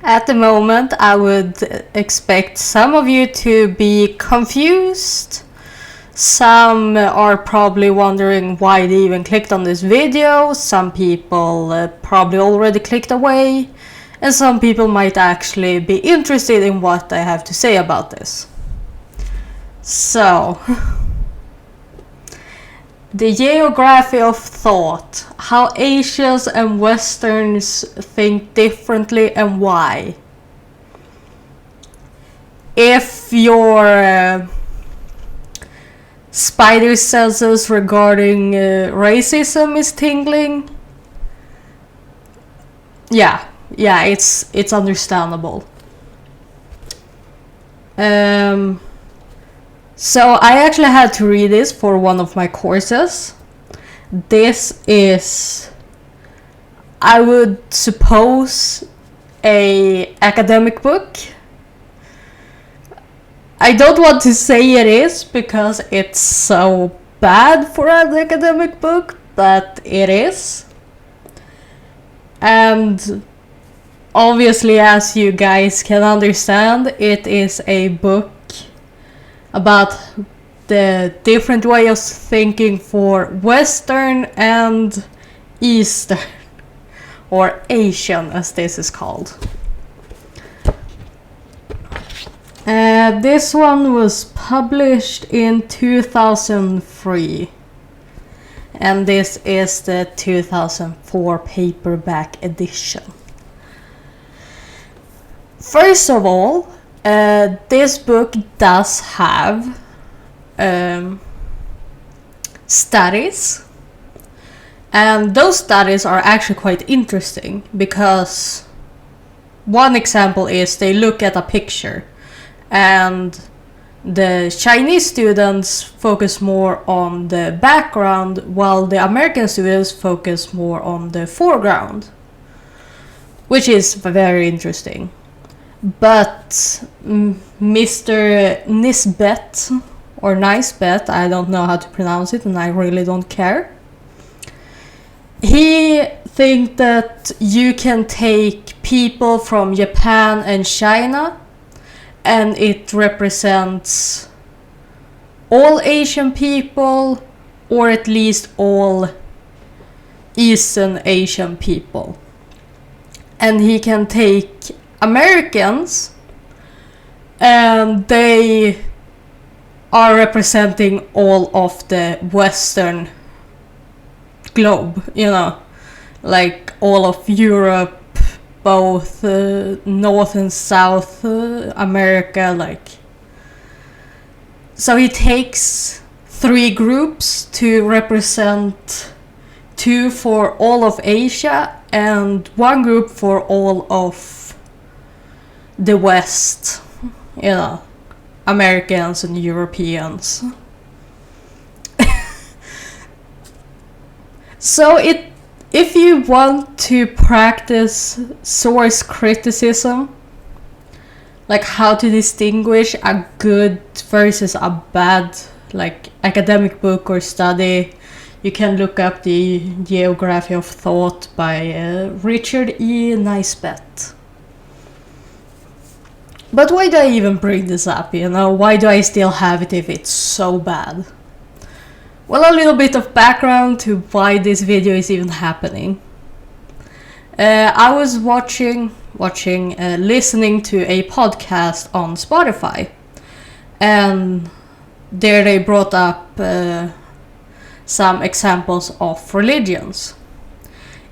At the moment, I would expect some of you to be confused. Some are probably wondering why they even clicked on this video. Some people probably already clicked away. And some people might actually be interested in what I have to say about this. So, the geography of thought, how Asians and Westerns think differently and why. If your spider senses regarding racism is tingling, yeah, it's understandable. So I actually had to read this for one of my courses. This is, I would suppose, a academic book. I don't want to say it is because it's so bad for an academic book, but it is. And obviously, as you guys can understand, it is a book about the different way of thinking for Western and Eastern, or Asian as this is called. This one was published in 2003, and this is the 2004 paperback edition. First of all, this book does have studies, and those studies are actually quite interesting because one example is they look at a picture and the Chinese students focus more on the background while the American students focus more on the foreground, which is very interesting. But Mr. Nisbett, or Nisbett, I don't know how to pronounce it and I really don't care. He thinks that you can take people from Japan and China and it represents all Asian people, or at least all Eastern Asian people. And he can take Americans and they are representing all of the Western globe, you know, like all of Europe, both North and South America, like. So he takes 3 groups to represent 2 for all of Asia and 1 group for all of the West, you know, Americans and Europeans. So if you want to practice source criticism, like how to distinguish a good versus a bad, like, academic book or study, you can look up the Geography of Thought by Richard E. Nisbett. But why do I even bring this up, you know? Why do I still have it if it's so bad? Well, a little bit of background to why this video is even happening. I was listening to a podcast on Spotify, and there they brought up some examples of religions.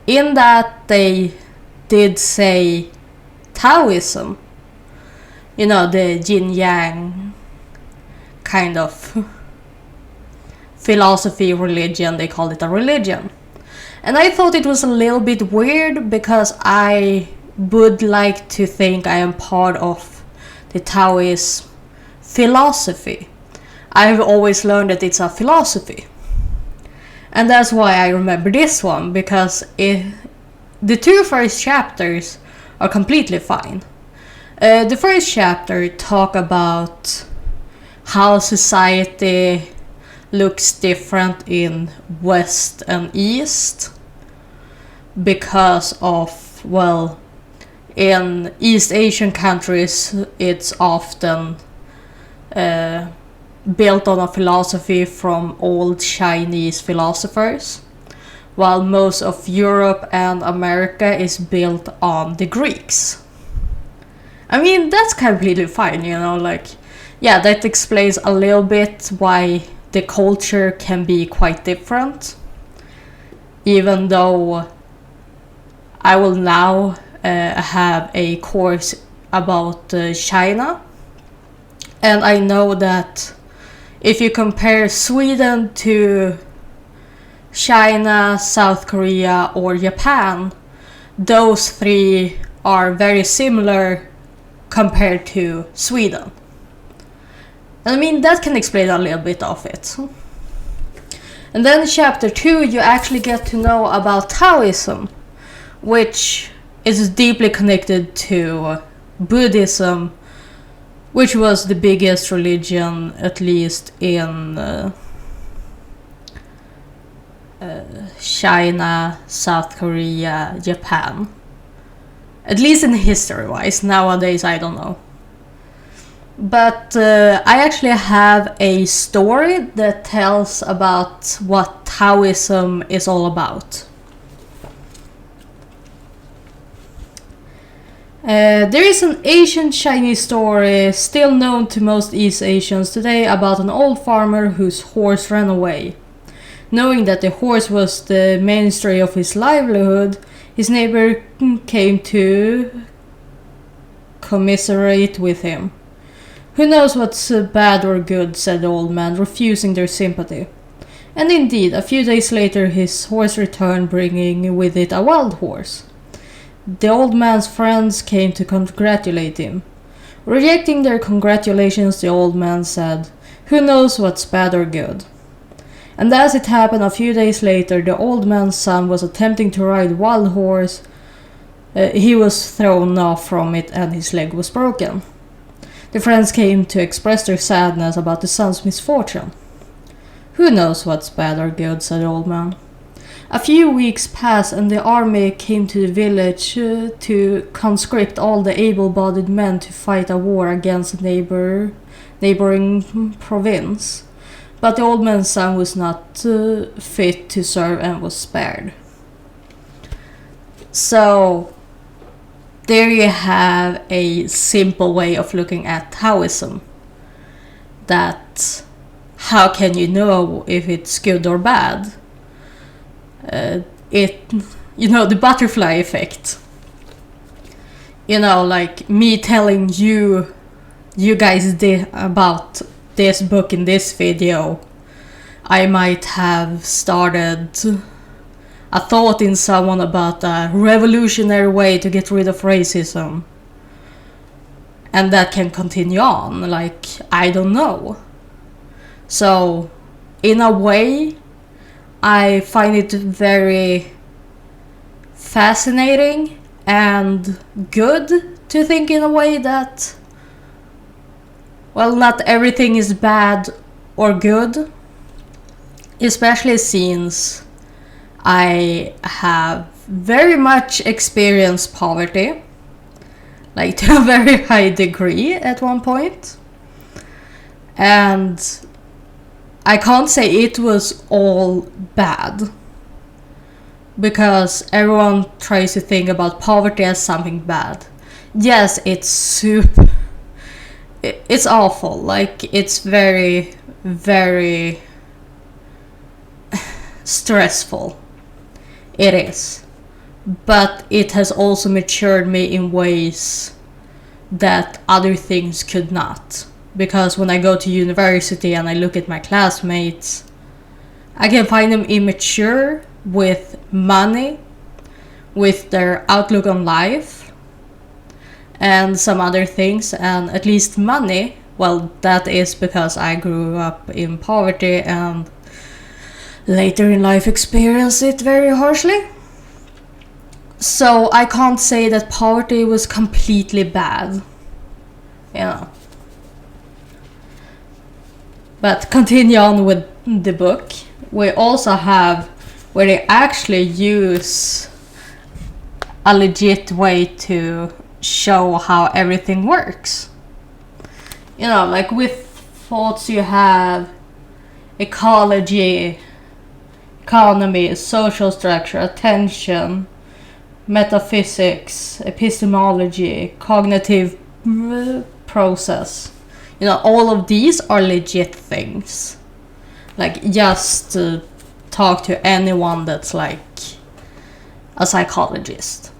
In that they did say Taoism, you know, the yin-yang kind of philosophy religion, they call it a religion. And I thought it was a little bit weird because I would like to think I am part of the Taoist philosophy. I've always learned that it's a philosophy. And that's why I remember this one, because the 2 first chapters are completely fine. The first chapter talk about how society looks different in West and East because of, well, in East Asian countries, it's often built on a philosophy from old Chinese philosophers, while most of Europe and America is built on the Greeks. I mean, that's completely fine, you know, like, yeah, that explains a little bit why the culture can be quite different, even though I will now have a course about China, and I know that if you compare Sweden to China, South Korea, or Japan, those three are very similar compared to Sweden. I mean, that can explain a little bit of it. And then chapter 2, you actually get to know about Taoism, which is deeply connected to Buddhism, which was the biggest religion, at least in China, South Korea, Japan. At least in history-wise. Nowadays, I don't know. But I actually have a story that tells about what Taoism is all about. There is an ancient Chinese story, still known to most East Asians today, about an old farmer whose horse ran away. Knowing that the horse was the mainstay of his livelihood, his neighbor came to commiserate with him. "Who knows what's bad or good," said the old man, refusing their sympathy. And indeed, a few days later his horse returned, bringing with it a wild horse. The old man's friends came to congratulate him. Rejecting their congratulations, the old man said, "Who knows what's bad or good?" And as it happened, a few days later, the old man's son was attempting to ride a wild horse. He was thrown off from it and his leg was broken. The friends came to express their sadness about the son's misfortune. "Who knows what's bad or good?" said the old man. A few weeks passed and the army came to the village to conscript all the able-bodied men to fight a war against a neighboring province. But the old man's son was not fit to serve and was spared. So, there you have a simple way of looking at Taoism. That, how can you know if it's good or bad? The butterfly effect. Like me telling you guys about this book in this video, I might have started a thought in someone about a revolutionary way to get rid of racism. And that can continue on, like, I don't know. So, in a way, I find it very fascinating and good to think in a way that, well, not everything is bad or good, especially since I have very much experienced poverty, like to a very high degree at one point. And I can't say it was all bad, because everyone tries to think about poverty as something bad. Yes, it's awful, like it's very, very stressful. It is. But it has also matured me in ways that other things could not. Because when I go to university and I look at my classmates, I can find them immature with money, with their outlook on life, and some other things. And at least money, well, that is because I grew up in poverty and later in life experienced it very harshly. So I can't say that poverty was completely bad, But continue on with the book. We also have where they actually use a legit way to show how everything works. You know, like with thoughts you have ecology, economy, social structure, attention, metaphysics, epistemology, cognitive process. You know, all of these are legit things. Like, just talk to anyone that's like a psychologist.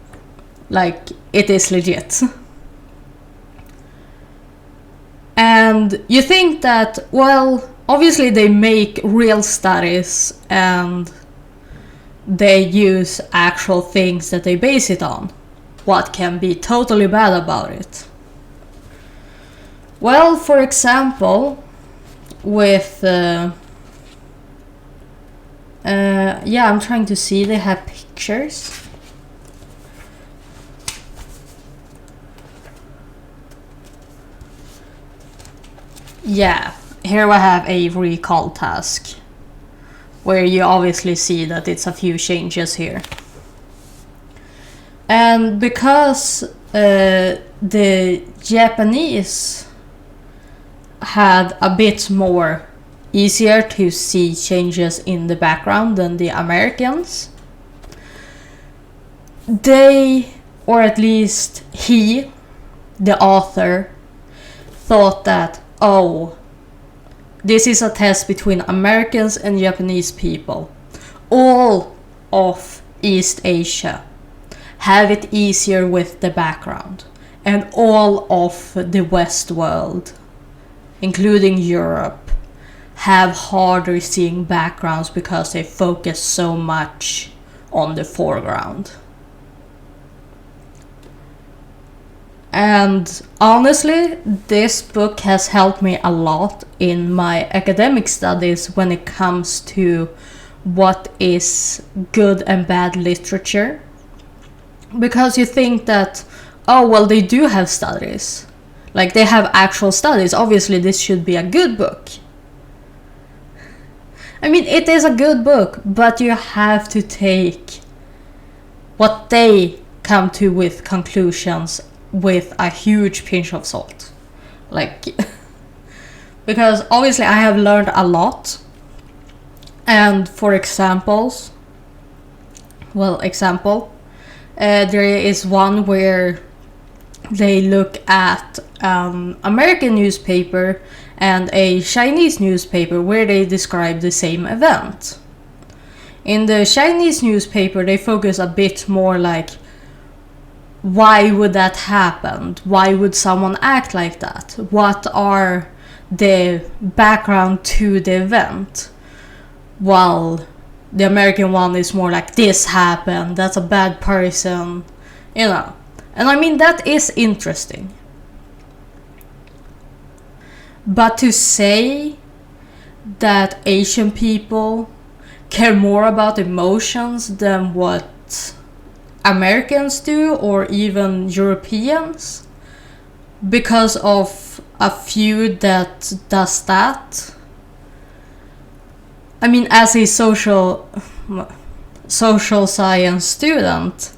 Like, it is legit. And you think that, well, obviously they make real studies and they use actual things that they base it on. What can be totally bad about it? Well, for example, with I'm trying to see, they have pictures. Yeah, here I have a recall task where you obviously see that it's a few changes here. And because the Japanese had a bit more easier to see changes in the background than the Americans, they, or at least he, the author, thought that, oh, this is a test between Americans and Japanese people. All of East Asia have it easier with the background, and all of the West world, including Europe, have harder seeing backgrounds because they focus so much on the foreground. And honestly, this book has helped me a lot in my academic studies when it comes to what is good and bad literature. Because you think that, oh, well, they do have studies. Like, they have actual studies. Obviously, this should be a good book. I mean, it is a good book, but you have to take what they come to with conclusions with a huge pinch of salt. Like, because obviously I have learned a lot. And for example, there is one where they look at American newspaper and a Chinese newspaper where they describe the same event. In the Chinese newspaper, they focus a bit more like, why would that happen? Why would someone act like that? What are the background to the event? While the American one is more like, this happened, that's a bad person, you know. And I mean, that is interesting. But to say that Asian people care more about emotions than what Americans do, or even Europeans, because of a few that does that. I mean, as a social science student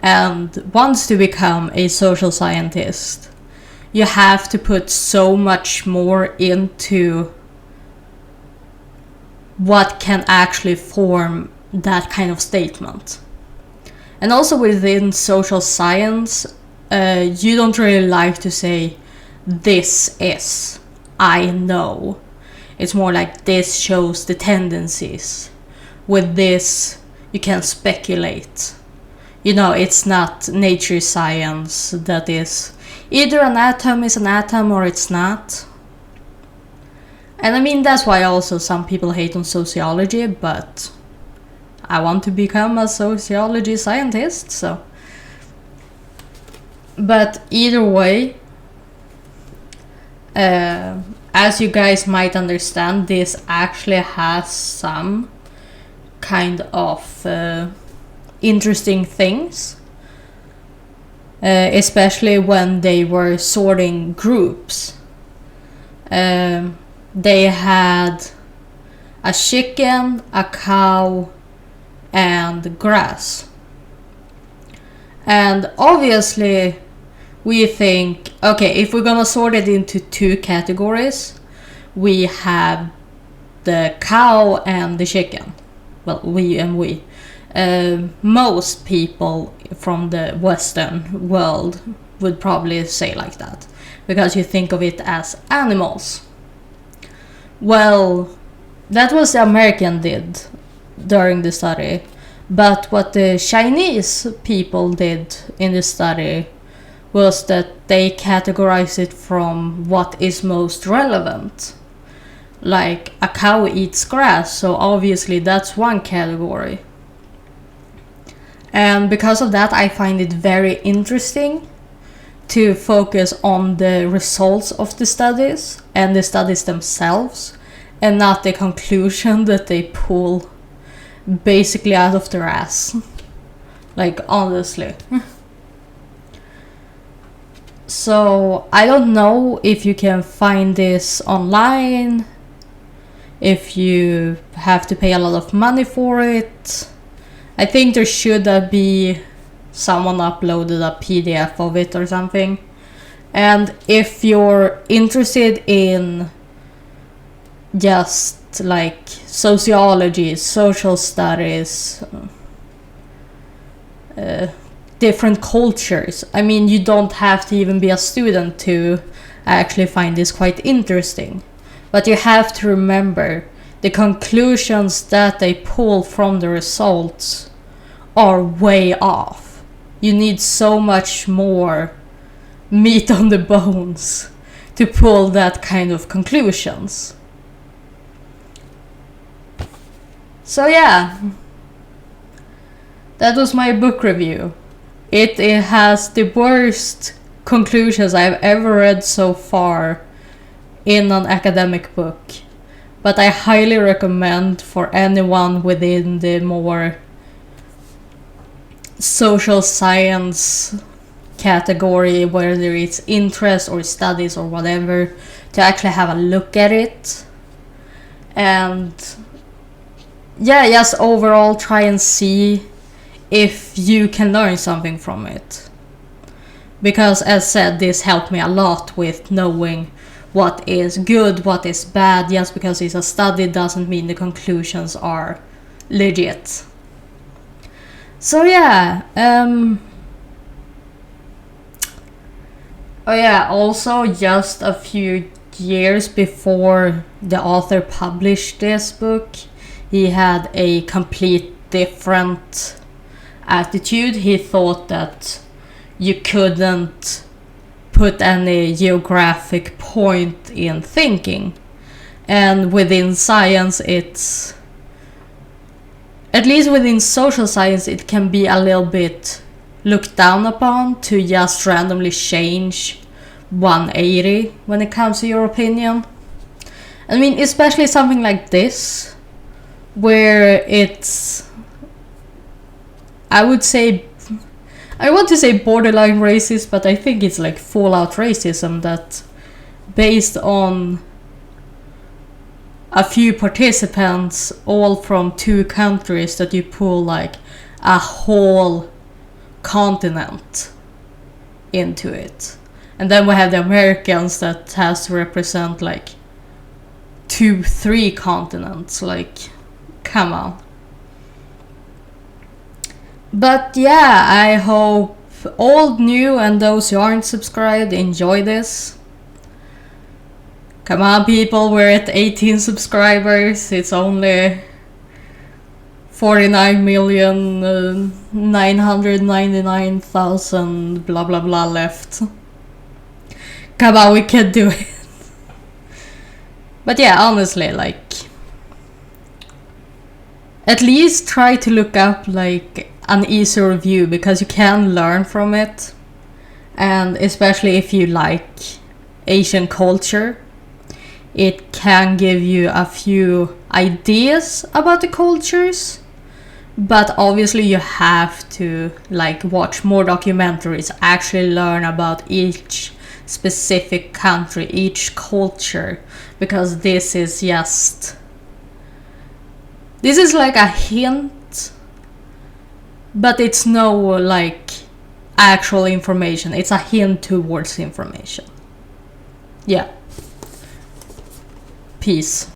and wants to become a social scientist, you have to put so much more into what can actually form that kind of statement. And also within social science, you don't really like to say, this is, I know. It's more like, this shows the tendencies. With this, you can speculate. You know, it's not nature science that is, either an atom is an atom or it's not. And I mean, that's why also some people hate on sociology, but I want to become a sociology scientist, so. But either way, as you guys might understand, this actually has some kind of interesting things. Especially when they were sorting groups. They had a chicken, a cow, and grass. And obviously we think, okay, if we're gonna sort it into two categories, we have the cow and the chicken. Well, we. Most people from the Western world would probably say like that, because you think of it as animals. Well, that was the American did during the study, but what the Chinese people did in the study was that they categorized it from what is most relevant. Like, a cow eats grass, so obviously that's one category. And because of that, I find it very interesting to focus on the results of the studies and the studies themselves, and not the conclusion that they pull basically out of their ass. Like, honestly. So, I don't know if you can find this online, if you have to pay a lot of money for it. I think there should be someone uploaded a PDF of it or something. And if you're interested in just like sociology, social studies, different cultures, I mean, you don't have to even be a student to actually find this quite interesting. But you have to remember, the conclusions that they pull from the results are way off. You need so much more meat on the bones to pull that kind of conclusions. So yeah, that was my book review. It has the worst conclusions I've ever read so far in an academic book. But I highly recommend for anyone within the more social science category, whether it's interest or studies or whatever, to actually have a look at it. And yeah, just overall try and see if you can learn something from it. Because as said, this helped me a lot with knowing what is good, what is bad. Just because it's a study doesn't mean the conclusions are legit. So yeah, oh yeah, also just a few years before the author published this book, he had a complete different attitude. He thought that you couldn't put any geographic point in thinking. And within science, it's, at least within social science, it can be a little bit looked down upon to just randomly change 180 when it comes to your opinion. I mean, especially something like this, where it's, I want to say borderline racist, but I think it's like full out racism, that based on a few participants, all from two countries, that you pull like a whole continent into it. And then we have the Americans that has to represent like 2-3 continents. Like, come on. But yeah, I hope old, new, and those who aren't subscribed enjoy this. Come on, people, we're at 18 subscribers. It's only 49,999,000 blah blah blah left. Come on, we can do it. But yeah, honestly, like, at least try to look up like an easy review, because you can learn from it. And especially if you like Asian culture, it can give you a few ideas about the cultures. But obviously you have to like watch more documentaries, actually learn about each specific country, each culture, because this is like a hint, but it's no like actual information. It's a hint towards information. Yeah. Peace.